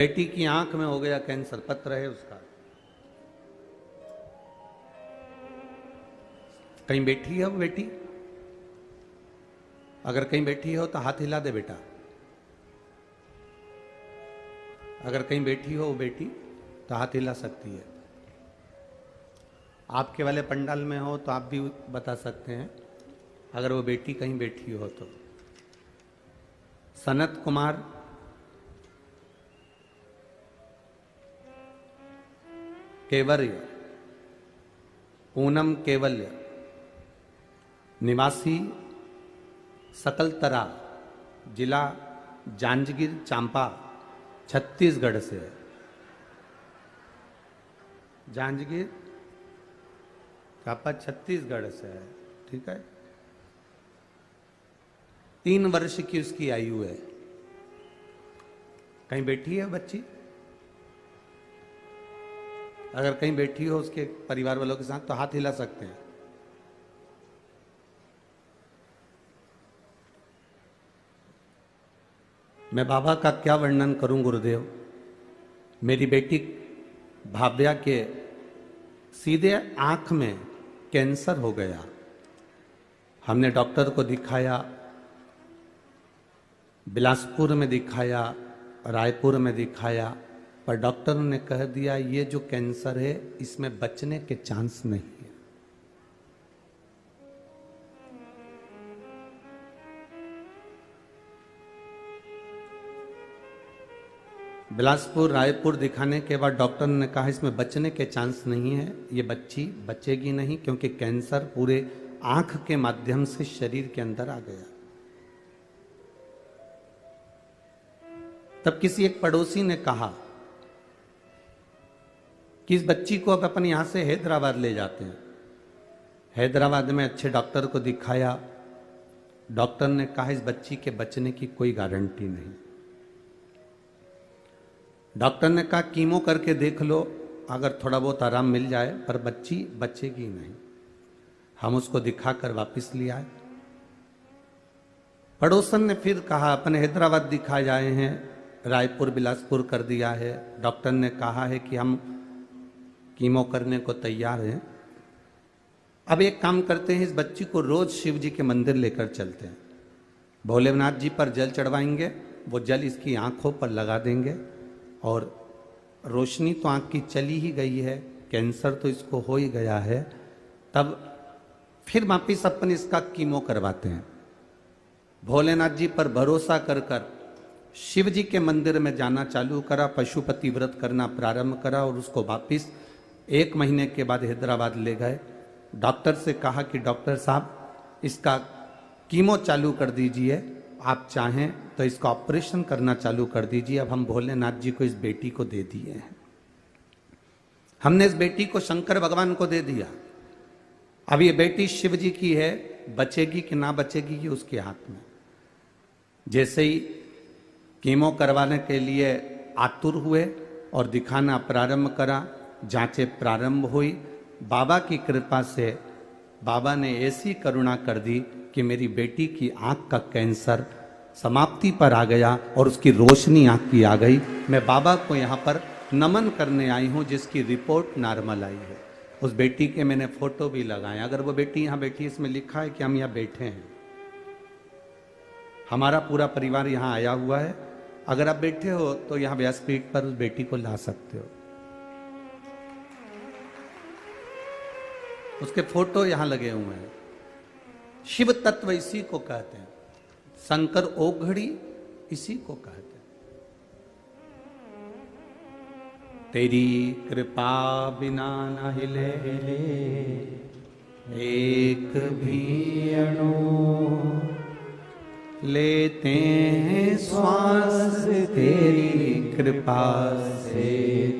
बेटी की आंख में हो गया कैंसर, पत्र है उसका। कहीं बैठी है वो बेटी? अगर कहीं बैठी हो तो हाथ हिला दे बेटा। अगर कहीं बैठी हो वो बेटी तो हाथ हिला सकती है। आपके वाले पंडाल में हो तो आप भी बता सकते हैं अगर वो बेटी कहीं बैठी हो तो। सनत कुमार, केवल्य, पूनम केवल्य, निवासी सकलतरा, जिला जांजगीर चांपा, छत्तीसगढ़ से है। जांजगीर चांपा छत्तीसगढ़ से है, ठीक है। 3 वर्ष की उसकी आयु है। कहीं बैठी है बच्ची? अगर कहीं बैठी हो उसके परिवार वालों के साथ तो हाथ हिला सकते हैं। मैं बाबा का क्या वर्णन करूं गुरुदेव। मेरी बेटी भाव्या के सीधे आंख में कैंसर हो गया। हमने डॉक्टर को दिखाया, बिलासपुर में दिखाया, रायपुर में दिखाया, पर डॉक्टर ने कह दिया ये जो कैंसर है इसमें बचने के चांस नहीं है। बिलासपुर रायपुर दिखाने के बाद डॉक्टर ने कहा इसमें बचने के चांस नहीं है, ये बच्ची बचेगी नहीं, क्योंकि कैंसर पूरे आंख के माध्यम से शरीर के अंदर आ गया। तब किसी एक पड़ोसी ने कहा कि इस बच्ची को अब अपन यहां से हैदराबाद ले जाते हैं। हैदराबाद में अच्छे डॉक्टर को दिखाया। डॉक्टर ने कहा इस बच्ची के बचने की कोई गारंटी नहीं। डॉक्टर ने कहा कीमो करके देख लो, अगर थोड़ा बहुत आराम मिल जाए, पर बच्ची बचेगी नहीं। हम उसको दिखाकर वापस ले आए। पड़ोसन ने फिर कहा अपन हैदराबाद दिखा जाए हैं, रायपुर बिलासपुर कर दिया है, डॉक्टर ने कहा है कि हम कीमो करने को तैयार हैं। अब एक काम करते हैं, इस बच्ची को रोज शिव जी के मंदिर लेकर चलते हैं, भोलेनाथ जी पर जल चढ़वाएंगे, वो जल इसकी आंखों पर लगा देंगे, और रोशनी तो आंख की चली ही गई है, कैंसर तो इसको हो ही गया है, तब फिर वापिस अपन इसका कीमो करवाते हैं। भोलेनाथ जी पर भरोसा कर कर शिव जी के मंदिर में जाना चालू करा, पशुपति व्रत करना प्रारंभ करा, और उसको वापिस 1 महीने के बाद हैदराबाद ले गए। डॉक्टर से कहा कि डॉक्टर साहब इसका कीमो चालू कर दीजिए, आप चाहें तो इसका ऑपरेशन करना चालू कर दीजिए। अब हम भोलेनाथ जी को इस बेटी को दे दिए हैं। हमने इस बेटी को शंकर भगवान को दे दिया। अब ये बेटी शिव जी की है, बचेगी कि ना बचेगी ये उसके हाथ में। जैसे ही कीमो करवाने के लिए आतुर हुए और दिखाना प्रारंभ करा, जांचें प्रारंभ हुई, बाबा की कृपा से बाबा ने ऐसी करुणा कर दी कि मेरी बेटी की आंख का कैंसर समाप्ति पर आ गया और उसकी रोशनी आंख की आ गई। मैं बाबा को यहाँ पर नमन करने आई हूँ, जिसकी रिपोर्ट नॉर्मल आई है। उस बेटी के मैंने फोटो भी लगाए। अगर वो बेटी यहाँ बैठी, इसमें लिखा है कि हम यहाँ बैठे हैं, हमारा पूरा परिवार यहाँ आया हुआ है। अगर आप बैठे हो तो यहाँ व्यासपीठ पर उस बेटी को ला सकते हो। उसके फोटो यहां लगे हुए हैं। शिव तत्व इसी को कहते हैं, शंकर ओघड़ी इसी को कहते हैं। तेरी कृपा बिना न हिले एक भी अणु, लेते हैं श्वास तेरी कृपा से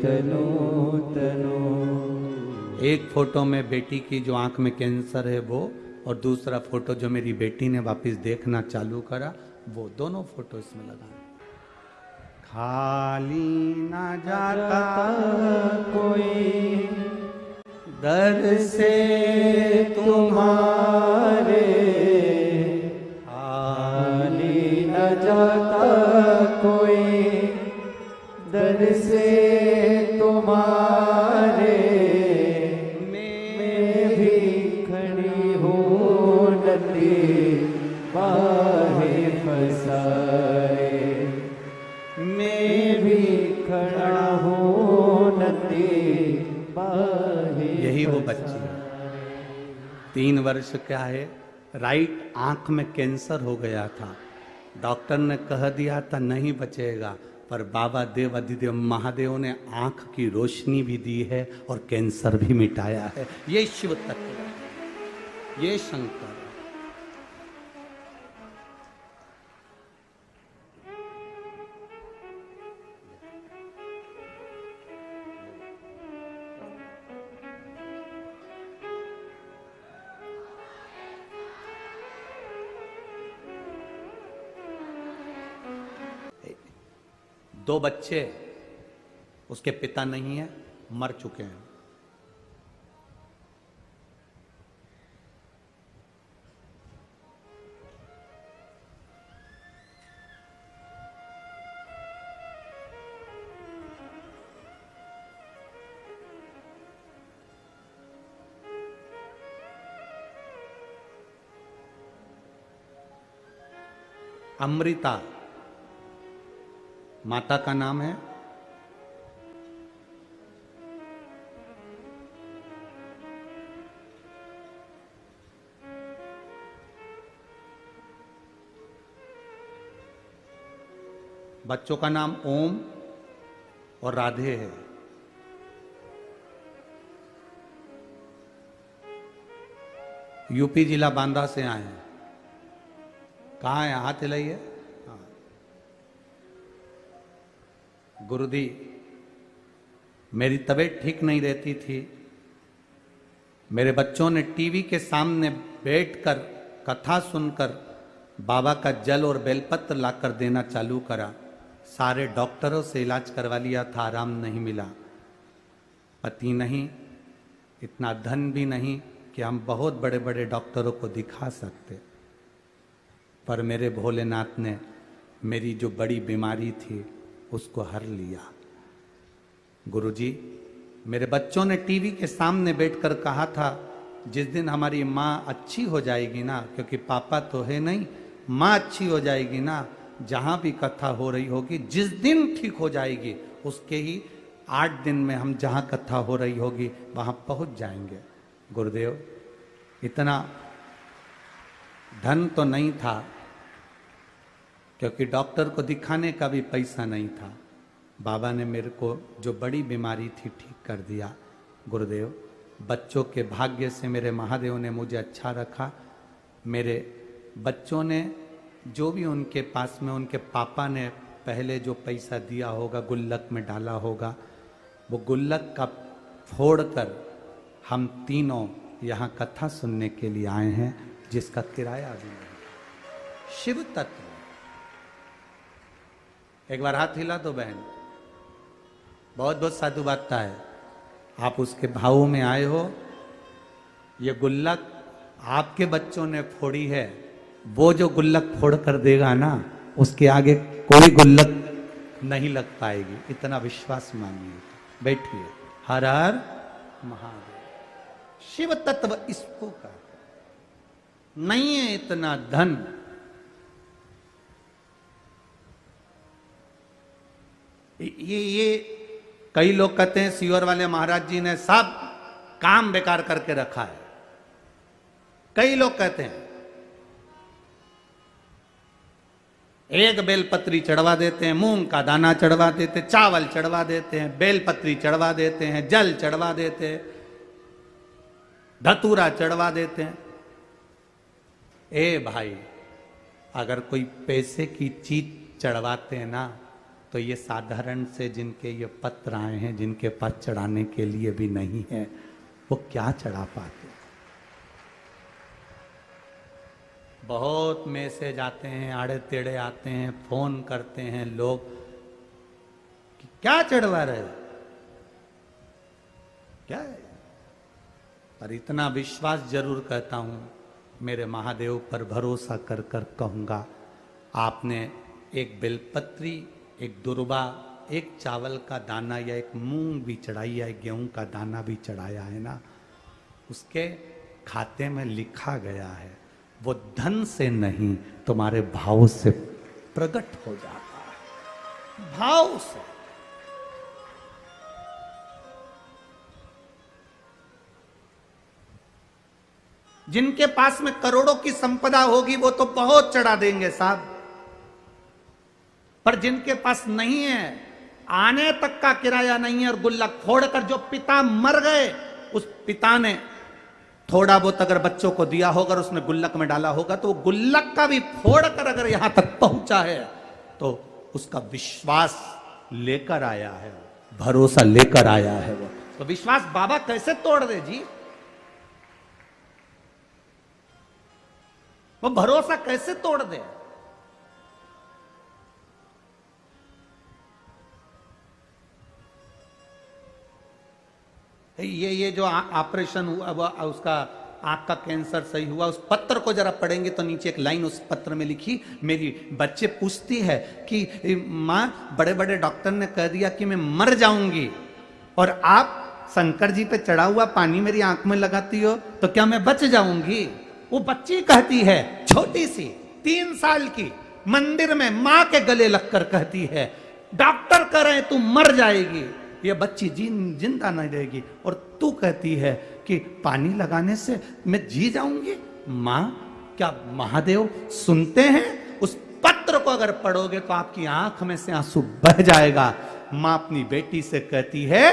तनो तनो। एक फोटो में बेटी की जो आंख में कैंसर है वो, और दूसरा फोटो जो मेरी बेटी ने वापस देखना चालू करा, वो दोनों फोटो इसमें लगा। खाली ना जाता कोई दर से तुम्हारे, खाली न जाता कोई दर दर से तुम्हारे मैं भी खड़ी हूँ नदी बाहे फसाए, मैं भी खड़ा हूँ नदी बाहे। यही वो बच्ची है, 3 वर्ष का है, राइट आंख में कैंसर हो गया था। डॉक्टर ने कह दिया था नहीं बचेगा, पर बाबा देव अधिदेव महादेव ने आंख की रोशनी भी दी है और कैंसर भी मिटाया है। ये शिव तत्व है, ये शंकर। दो बच्चे, उसके पिता नहीं है, मर चुके हैं। अमृता माता का नाम है। बच्चों का नाम ओम और राधे है। यूपी जिला बांदा से आए हैं। कहाँ है? हाथ हिलाइए। गुरुदी, मेरी तबीयत ठीक नहीं रहती थी। मेरे बच्चों ने टीवी के सामने बैठकर कथा सुनकर बाबा का जल और बेलपत्र लाकर देना चालू करा। सारे डॉक्टरों से इलाज करवा लिया था, आराम नहीं मिला। पति नहीं, इतना धन भी नहीं कि हम बहुत बड़े बड़े डॉक्टरों को दिखा सकते। पर मेरे भोलेनाथ ने मेरी जो बड़ी बीमारी थी उसको हर लिया। गुरुजी, मेरे बच्चों ने टीवी के सामने बैठकर कहा था जिस दिन हमारी माँ अच्छी हो जाएगी ना, क्योंकि पापा तो है नहीं, माँ अच्छी हो जाएगी ना, जहाँ भी कथा हो रही होगी, जिस दिन ठीक हो जाएगी उसके ही 8 दिन में हम जहाँ कथा हो रही होगी वहाँ पहुँच जाएंगे। गुरुदेव, इतना धन तो नहीं था, क्योंकि डॉक्टर को दिखाने का भी पैसा नहीं था। बाबा ने मेरे को जो बड़ी बीमारी थी ठीक कर दिया। गुरुदेव, बच्चों के भाग्य से मेरे महादेव ने मुझे अच्छा रखा। मेरे बच्चों ने जो भी उनके पास में उनके पापा ने पहले जो पैसा दिया होगा, गुल्लक में डाला होगा, वो गुल्लक का फोड़कर हम तीनों यहाँ कथा सुनने के लिए आए हैं, जिसका किराया भी नहीं। शिव तत्व। एक बार हाथ हिला दो बहन। बहुत बहुत साधुवादता है, आप उसके भावों में आए हो। ये गुल्लक आपके बच्चों ने फोड़ी है, वो जो गुल्लक फोड़ कर देगा ना, उसके आगे कोई गुल्लक नहीं लग पाएगी, इतना विश्वास मानिए। बैठिए। हर हर महादेव। शिव तत्व इसको का नहीं है इतना धन। ये कई लोग कहते हैं सीहोर वाले महाराज जी ने सब काम बेकार करके रखा है। कई लोग कहते हैं एक बेलपत्री चढ़वा देते हैं, मूंग का दाना चढ़वा देते, चावल चढ़वा देते हैं, बेलपत्री चढ़वा देते हैं, जल चढ़वा देते हैं, धतूरा चढ़वा देते हैं। ए भाई, अगर कोई पैसे की चीज चढ़वाते हैं ना, तो ये साधारण से जिनके ये पत्र आए हैं, जिनके पास चढ़ाने के लिए भी नहीं है, वो क्या चढ़ा पाते। बहुत मैसेज आते हैं, आड़े टेढ़े आते हैं, फोन करते हैं लोग कि क्या चढ़वा रहे हो, क्या है। पर इतना विश्वास जरूर कहता हूं, मेरे महादेव पर भरोसा कर कर कहूंगा, आपने एक बेलपत्री, एक दुर्वा एक चावल का दाना या एक मूंग भी चढ़ाई या एक गेहूं का दाना भी चढ़ाया है ना, उसके खाते में लिखा गया है वो धन से नहीं तुम्हारे भाव से प्रकट हो जाता है, भाव से। जिनके पास में करोड़ों की संपदा होगी वो तो बहुत चढ़ा देंगे साहब, पर जिनके पास नहीं है, आने तक का किराया नहीं है और गुल्लक फोड़कर, जो पिता मर गए उस पिता ने थोड़ा बहुत अगर बच्चों को दिया होगा, उसने गुल्लक में डाला होगा, तो वो गुल्लक का भी फोड़कर अगर यहां तक पहुंचा है तो उसका विश्वास लेकर आया है, भरोसा लेकर आया है। वो तो विश्वास बाबा कैसे तोड़ दे जी, वो भरोसा कैसे तोड़ दे। ये जो ऑपरेशन हुआ उसका आंख का कैंसर सही हुआ, उस पत्र को जरा पढ़ेंगे तो नीचे एक लाइन उस पत्र में लिखी, मेरी बच्चे पूछती है कि माँ बड़े बड़े डॉक्टर ने कह दिया कि मैं मर जाऊंगी और आप शंकर जी पे चढ़ा हुआ पानी मेरी आंख में लगाती हो तो क्या मैं बच जाऊंगी। वो बच्ची कहती है, छोटी सी 3 साल की, मंदिर में मां के गले लगकर कहती है डॉक्टर कह रहे तू मर जाएगी, ये बच्ची जिंदा नहीं रहेगी, और तू कहती है कि पानी लगाने से मैं जी जाऊंगी। मां, क्या महादेव सुनते हैं? उस पत्र को अगर पढ़ोगे तो आपकी आंख में से आंसू बह जाएगा। मां अपनी बेटी से कहती है,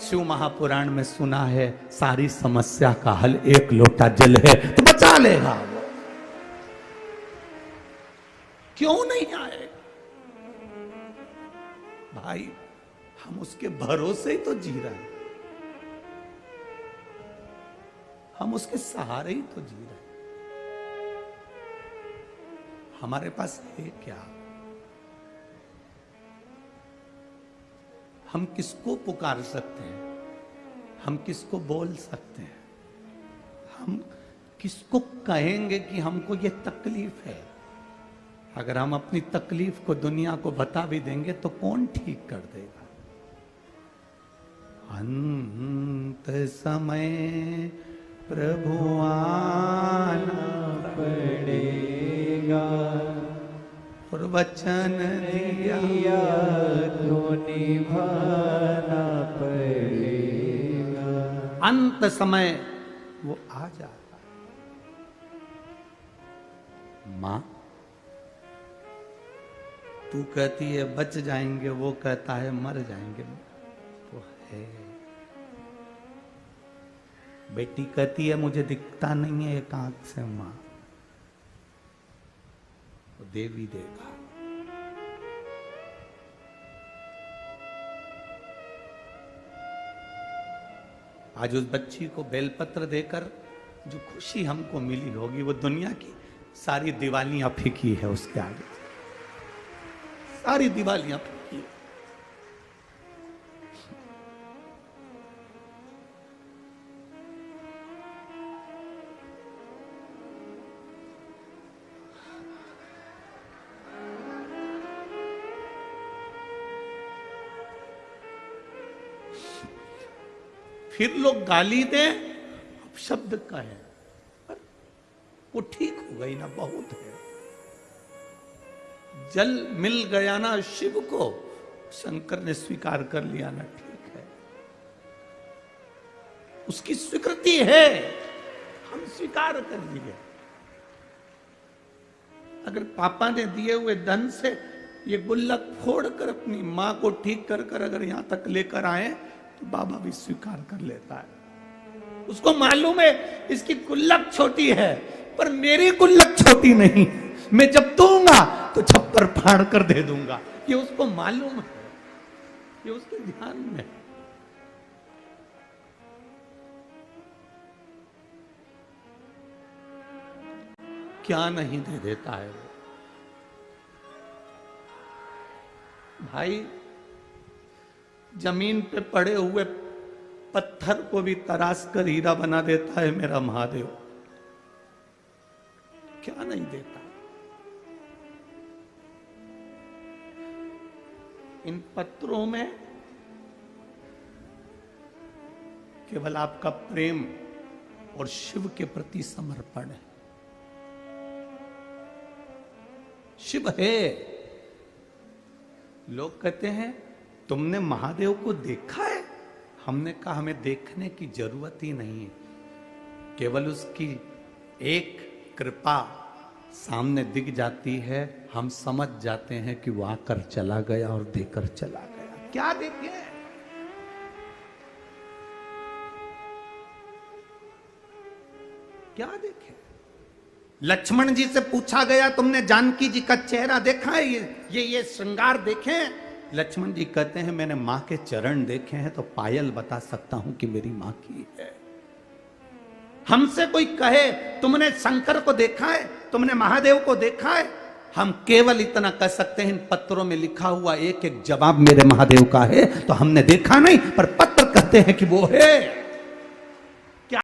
शिव महापुराण में सुना है सारी समस्या का हल एक लोटा जल है, तो बचा लेगा वो, क्यों नहीं आएगा भाई। हम उसके भरोसे ही तो जी रहे हैं, हम उसके सहारे ही तो जी रहे हैं। हमारे पास है क्या? हम किसको पुकार सकते हैं? हम किसको बोल सकते हैं? हम किसको कहेंगे कि हमको ये तकलीफ है? अगर हम अपनी तकलीफ को दुनिया को बता भी देंगे तो कौन ठीक कर देगा? अंत समय प्रभु आना पड़ेगा, और वचन दिया तो निभाना पड़ेगा। अंत समय वो आ जाता है। मां तू कहती है बच जाएंगे, वो कहता है मर जाएंगे, तो है। बेटी कहती है मुझे दिखता नहीं है एक आंख से, मां तो देवी देगा। आज उस बच्ची को बेलपत्र देकर जो खुशी हमको मिली होगी वो दुनिया की सारी दिवालियां फीकी है उसके आगे, सारी दिवालियां फीकी है। फिर लोग गाली दें, अब शब्द का है, पर वो ठीक हो गई ना, बहुत है। जल मिल गया ना शिव को, शंकर ने स्वीकार कर लिया ना, ठीक है, उसकी स्वीकृति है, हम स्वीकार कर लिए। अगर पापा ने दिए हुए धन से ये गुल्लक फोड़कर अपनी मां को ठीक कर कर अगर यहां तक लेकर आए तो बाबा भी स्वीकार कर लेता है। उसको मालूम है इसकी गुल्लक छोटी है, पर मेरी गुल्लक छोटी नहीं, मैं जब दूंगा तो छप्पर फाड़ कर दे दूंगा, ये उसको मालूम है, ये उसके ध्यान में। क्या नहीं दे देता है वो भाई। जमीन पे पड़े हुए पत्थर को भी तराश कर हीरा बना देता है मेरा महादेव, क्या नहीं देता। इन पत्रों में केवल आपका प्रेम और शिव के प्रति समर्पण है। शिव है। लोग कहते हैं तुमने महादेव को देखा है? हमने कहा हमें देखने की जरूरत ही नहीं है, केवल उसकी एक कृपा सामने दिख जाती है, हम समझ जाते हैं कि वो आकर चला गया और देकर चला गया। क्या देखे? क्या देखे? लक्ष्मण जी से पूछा गया तुमने जानकी जी का चेहरा देखा है? ये श्रृंगार देखे? लक्ष्मण जी कहते हैं मैंने मां के चरण देखे हैं तो पायल बता सकता हूं कि मेरी मां की है। हमसे कोई कहे तुमने शंकर को देखा है, तुमने महादेव को देखा है, हम केवल इतना कह सकते हैं इन पत्रों में लिखा हुआ एक एक जवाब मेरे महादेव का है। तो हमने देखा नहीं, पर पत्र कहते हैं कि वो है।